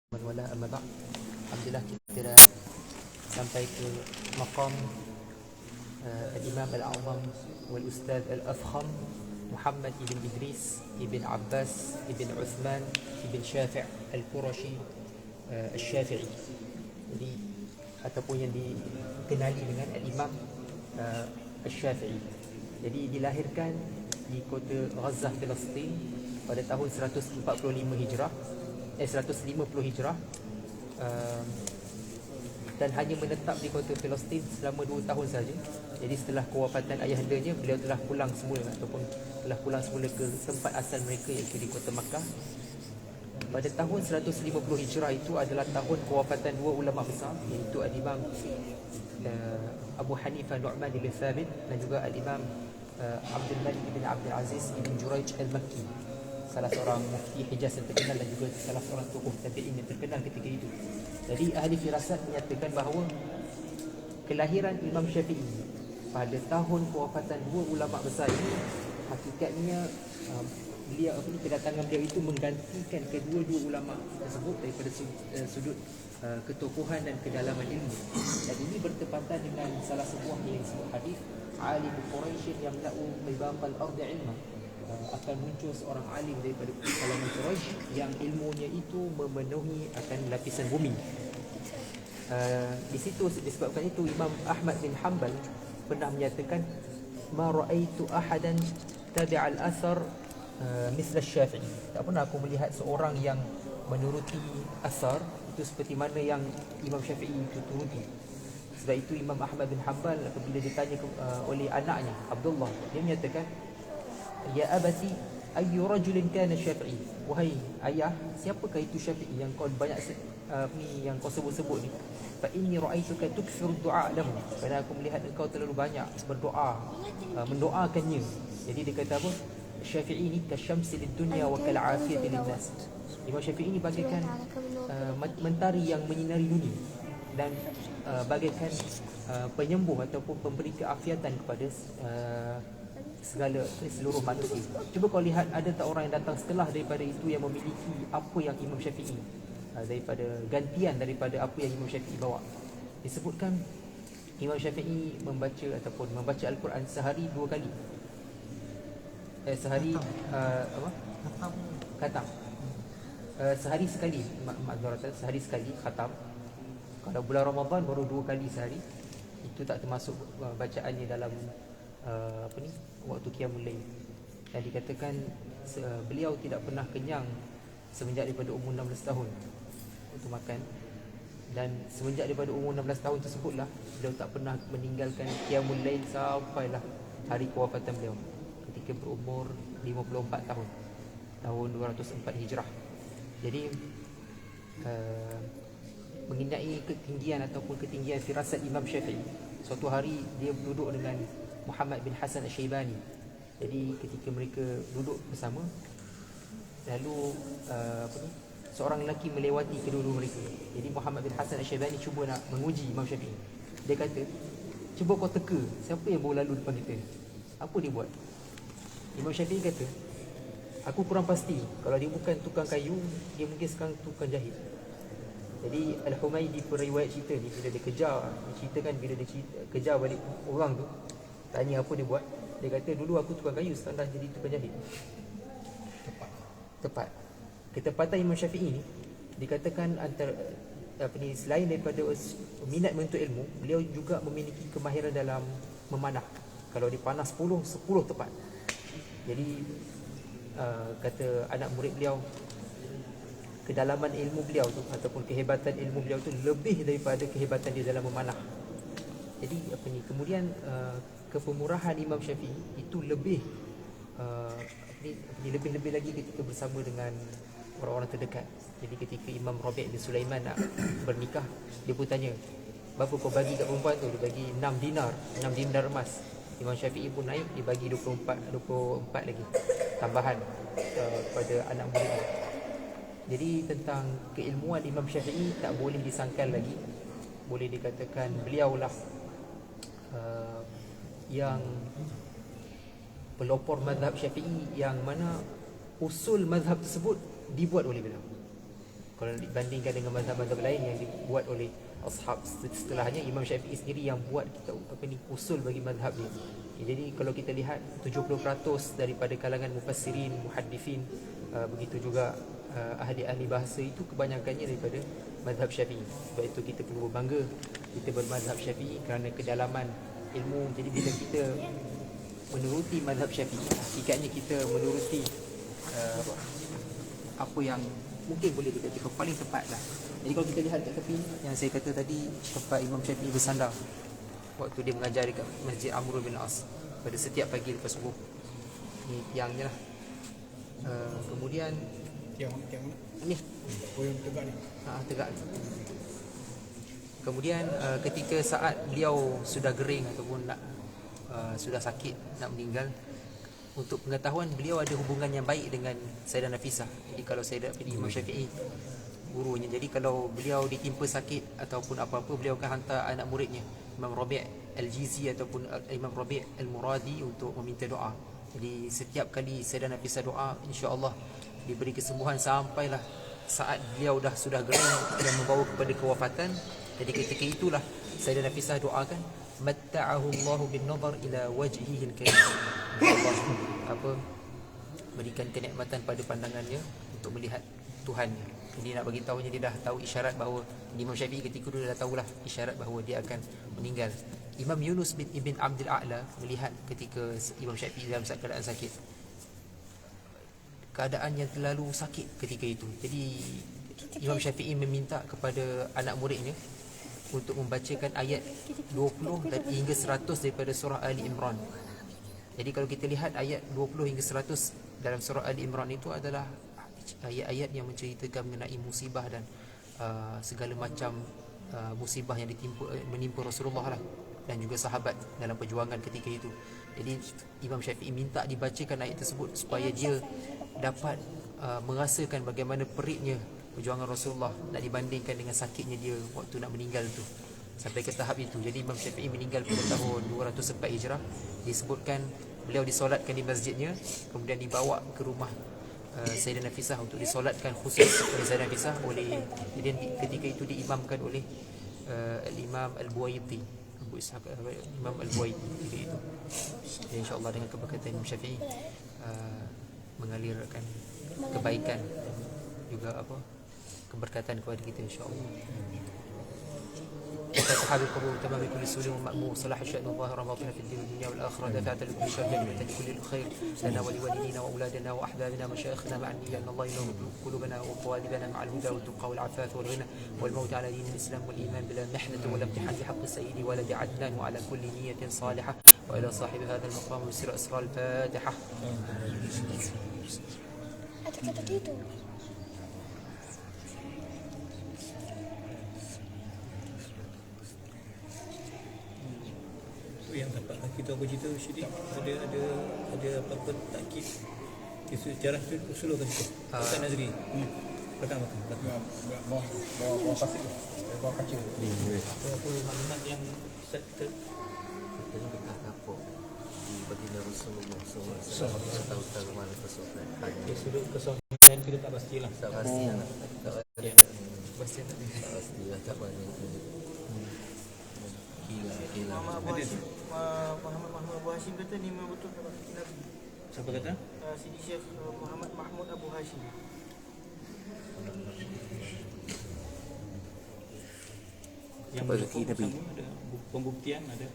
Wala amma ba'd. Alhamdulillah kita dah sampai ke maqam al-Imam al-A'zam wal Ustaz al-Afkham Muhammad ibn Idris ibn Abbas ibn Uthman ibn Syafi' al-Qurashi al-Syafi'i. Jadi ataupun yang dikenali dengan al-Imam al-Syafi'i. Jadi dilahirkan di kota Gaza, Palestin pada tahun 145 Hijrah 150 Hijrah, dan hanya menetap di kota Palestin selama 2 tahun saja. Jadi setelah kewafatan ayahandanya, beliau telah pulang semula ataupun telah pulang semula ke tempat asal mereka, iaitu di kota Makkah. Pada tahun 150 Hijrah itu adalah tahun kewafatan dua ulama besar, iaitu al-Imam Abu Hanifah Nu'man bin Thabit dan juga al-Imam Abdul Malik bin Abdul Aziz bin Juraij al-Makki, salah seorang mufti Hijaz yang terkenal dan juga salah seorang tokoh tabi'in yang terkenal ketika itu. Jadi ahli firasat menyatakan bahawa kelahiran Imam Syafi'i pada tahun kewafatan dua ulama besar ini, hakikatnya beliau kedatangan beliau itu menggantikan kedua-dua ulama tersebut daripada sudut ketokohan dan kedalaman ilmu. Dan ini bertepatan dengan salah sebuah yang disebut hadis alim Quraisy yang yamla'u mibaqal ardi ilma, akan muncul seorang alim daripada kalangan Quraisy yang ilmunya itu memenuhi akan lapisan bumi. Di situ disebabkan itu Imam Ahmad bin Hanbal pernah menyatakan ma ra'aitu ahadan tabi'al athar misla Syafi'i. Tak pernah aku melihat seorang yang menuruti asar itu seperti mana yang Imam Syafi'i itu turuti. Sebab itu Imam Ahmad bin Hanbal apabila ditanya oleh anaknya Abdullah, dia menyatakan, ya abati ayyu rajulin kana Syafi'i, wahai ayah, siapakah itu Syafi'i yang kau banyak yang kau sebut-sebut ni? Fa inni ra'aituka tukthiru du'a lahu, kerana aku melihat engkau terlalu banyak berdoa, mendoakannya. Jadi dia kata apa? Syafi'i ni kasyamsi lid dunya wa kal 'afiyati lin nas. Imam Syafi'i ni bagaikan mentari yang menyinari dunia dan bagaikan penyembuh ataupun pemberi keafiatan kepada seluruh manusia. Cuba kau lihat, ada tak orang yang datang setelah daripada itu yang memiliki apa yang Imam Syafi'i, daripada gantian daripada apa yang Imam Syafi'i bawa. Disebutkan Imam Syafi'i membaca Al-Quran sehari 2 kali. Sehari khatam. Sehari sekali, sehari sekali khatam. Kalau bulan Ramadan baru 2 kali sehari. Itu tak termasuk bacaannya dalam waktu qiyamul lail. Dan dikatakan beliau tidak pernah kenyang semenjak daripada umur 16 tahun untuk makan. Dan semenjak daripada umur 16 tahun tersebutlah beliau tak pernah meninggalkan qiyamul lail sampailah hari kewafatan beliau ketika berumur 54 tahun, tahun 204 Hijrah. Jadi mengenai ketinggian firasat Imam Syafi'i, suatu hari dia duduk dengan Muhammad bin Hasan al-Syaibani. Jadi ketika mereka duduk bersama, lalu seorang lelaki melewati kedua-dua mereka. Jadi Muhammad bin Hasan al-Syaibani cuba nak menguji Imam Syafi'i. Dia kata, cuba kau teka siapa yang baru lalu depan kita. Apa dia buat? Imam Syafi'i kata, aku kurang pasti. Kalau dia bukan tukang kayu, dia mungkin sekarang tukang jahit. Jadi Al-Humaydi periwayat cerita ni, bila dia ceritakan bila dia kejar balik orang tu, tanya apa dia buat, dia kata, dulu aku tukang kayu, sekarang dah jadi tukang jahit. Tepat. Ketepatan Imam Syafi'i ni dikatakan selain daripada minat menuntut ilmu, beliau juga memiliki kemahiran dalam memanah. Kalau dipanah 10 tepat. Jadi kata anak murid beliau, kedalaman ilmu beliau tu ataupun kehebatan ilmu beliau tu lebih daripada kehebatan dia dalam memanah. Jadi kemudian kepemurahan Imam Syafi'i itu lebih lebih lagi ketika bersama dengan orang-orang terdekat. Jadi ketika Imam Rabi' bin Sulaiman nak bernikah, dia pun tanya, berapa kau bagi kat perempuan tu? Dia bagi 6 dinar emas. Imam Syafi'i pun naik, dia bagi 24 lagi tambahan kepada anak murid. Jadi tentang keilmuan Imam Syafi'i tak boleh disangkal lagi. Boleh dikatakan beliaulah yang pelopor mazhab Syafi'i, yang mana usul mazhab tersebut dibuat oleh beliau. Kalau dibandingkan dengan mazhab-mazhab lain yang dibuat oleh ashab setelahnya, Imam Syafi'i sendiri yang buat kita usul bagi mazhab dia. Jadi kalau kita lihat 70% daripada kalangan mufassirin, muhaddithin, begitu juga ahli-ahli bahasa itu kebanyakannya daripada mazhab Syafi'i. Sebab itu kita perlu berbangga kita bermazhab Syafi'i kerana kedalaman ilmu. Jadi bila kita menuruti mazhab Syafi'i, hakikatnya kita menuruti apa yang mungkin boleh dikatakan paling tepat lah. Jadi kalau kita lihat kat tepi yang saya kata tadi, tempat Imam Syafi'i bersandar waktu dia mengajar dekat Masjid Amr bin As pada setiap pagi lepas subuh. Ni tiangnya lah. Kemudian tiang mana? Ni Yang tegak ni. tegak. Kemudian ketika saat beliau sudah gering ataupun sudah sakit nak meninggal, untuk pengetahuan beliau ada hubungan yang baik dengan Sayyidah Nafisah. Jadi kalau Imam Syafi'i gurunya, jadi kalau beliau ditimpa sakit ataupun apa-apa, beliau akan hantar anak muridnya Imam Rabi' Al-Jizi ataupun Imam Rabi' Al-Muradi untuk meminta doa. Jadi setiap kali Sayyidah Nafisah doa, insya-Allah diberi kesembuhan sampailah saat beliau sudah gering dan membawa kepada kewafatan. Jadi ketika itulah Sayyidah Nafisah doakan, matta'ahu Allahu bin nazar ila wajhihi al-karim. Allah berikan kenikmatan pada pandangannya untuk melihat Tuhannya. Jadi nak bagi tahunya, dia dah tahu isyarat bahawa Imam Syafi'i ketika itu dia dah tahulah isyarat bahawa dia akan meninggal. Imam Yunus bin Ibn Abdul A'la melihat ketika Imam Syafi'i dalam keadaan sakit, keadaan yang terlalu sakit ketika itu. Jadi Imam Syafi'i meminta kepada anak muridnya untuk membacakan ayat 20 dan hingga 100 daripada surah Ali Imran. Jadi kalau kita lihat ayat 20 hingga 100 dalam surah Ali Imran itu adalah ayat-ayat yang menceritakan mengenai musibah dan segala macam musibah yang menimpa Rasulullah lah, dan juga sahabat dalam perjuangan ketika itu. Jadi Imam Syafi'i minta dibacakan ayat tersebut supaya dia dapat merasakan bagaimana peritnya perjuangan Rasulullah nak dibandingkan dengan sakitnya dia waktu nak meninggal tu. Sampai ke tahap itu. Jadi Imam Syafi'i meninggal pada tahun 204 Hijrah. Disebutkan beliau disolatkan di masjidnya, kemudian dibawa ke rumah Sayyidah Nafisah untuk disolatkan khusus oleh Sayyidah Nafisah oleh, kemudian ketika itu diimamkan oleh Al-Imam Al-Buwaiti, Abu Ishaq Imam Al-Buwaiti ketika itu. Dan insya-Allah dengan keberkatan Imam Syafi'i mengalirkan kebaikan dan juga keberkatan kepada kita insya-Allah. فتح بالقبول تمام بكل السلم والمأمور صلاح الشأن الظاهر وباطنه في الدين والدنيا والآخرة دفعت لكل شر جميعا لكل الخير لنا ولوالدينا وأولادنا وأحبابنا ومشايخنا مع النية أن الله ينور قلوبنا وقوالبنا مع الهدى والتقى والعفاف والغنى والموت على دين الإسلام والإيمان بلا محنة ولا امتحان بحق السيد ولد عدنان وعلى كل نية صالحة وإلى صاحب هذا المقام وسر أسرار الفاتحة. Yang dapat kita apa cerita Syidik, ada apa-apa takkid isu sejarah tu usul ke situ Ustaz Nazri belakang bawah pasir bawah kaca apa maklumat yang Ustaz kita dekat kapok di baginda Rasulullah SAW tahu mana kesopan di sudut kesohihan kita tak pastilah tak pasti tak pasti tak mana gila Muhammad Abu Hashim kata ni memang betul Nabi. siapa kata? Sidi Syekh Muhammad Mahmud Abu Hashim. Yang rezeki Nabi ada pembuktian ada.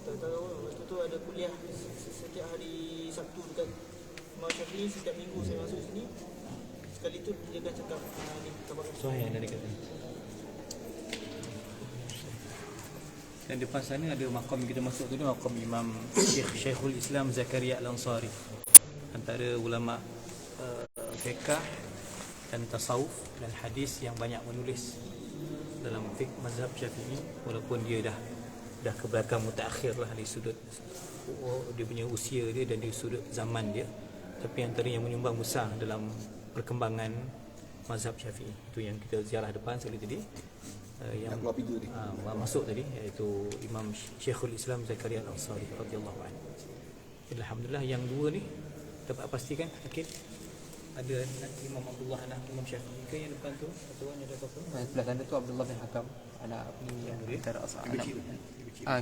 Tak tahu waktu tu ada kuliah setiap hari Sabtu dekat Imam Syafi'i, setiap minggu saya masuk sini. Sekali tu dia akan cakap ni khabar Sahih dari kata. Dan depan sana ada makam kita masuk tu, makam Imam Syekhul Islam Zakaria Al-Ansari, antara ulama fiqh dan tasawuf dan hadis yang banyak menulis dalam fiqh mazhab Syafi'i, walaupun dia dah ke belakang mutaakhir lah dari sudut dia punya usia dia dan dari sudut zaman dia, tapi antara yang menyumbang besar dalam perkembangan mazhab Syafi'i. Itu yang kita ziarah depan sekali tadi, yang masuk tadi, iaitu Imam Syekhul Islam Zakaria Al-Ansari radhiyallahu anhu. Alhamdulillah yang dua ni dapat pastikan yakin ada Imam Abdullah anak Imam Syafi'i ke yang depan tu atau ada apa-apa? Sebelah sana tu Abdullah bin Hakam, anak ni yang antara asal anak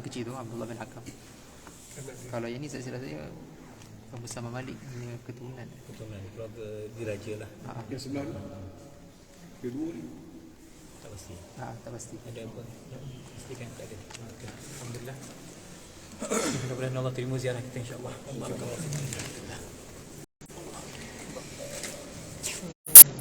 kecil tu Abdullah bin Hakam. Kalau yang ni saya rasa bersama Malik punya keturunan. Keturunan keluarga diraja lah. Yang sebelah ni kedua ni Tak pasti. Tak pasti. Ada apa? Pastikan tak ada. Okay. Alhamdulillah. Mudah-mudahan Allah terima ziarah kita insya-Allah.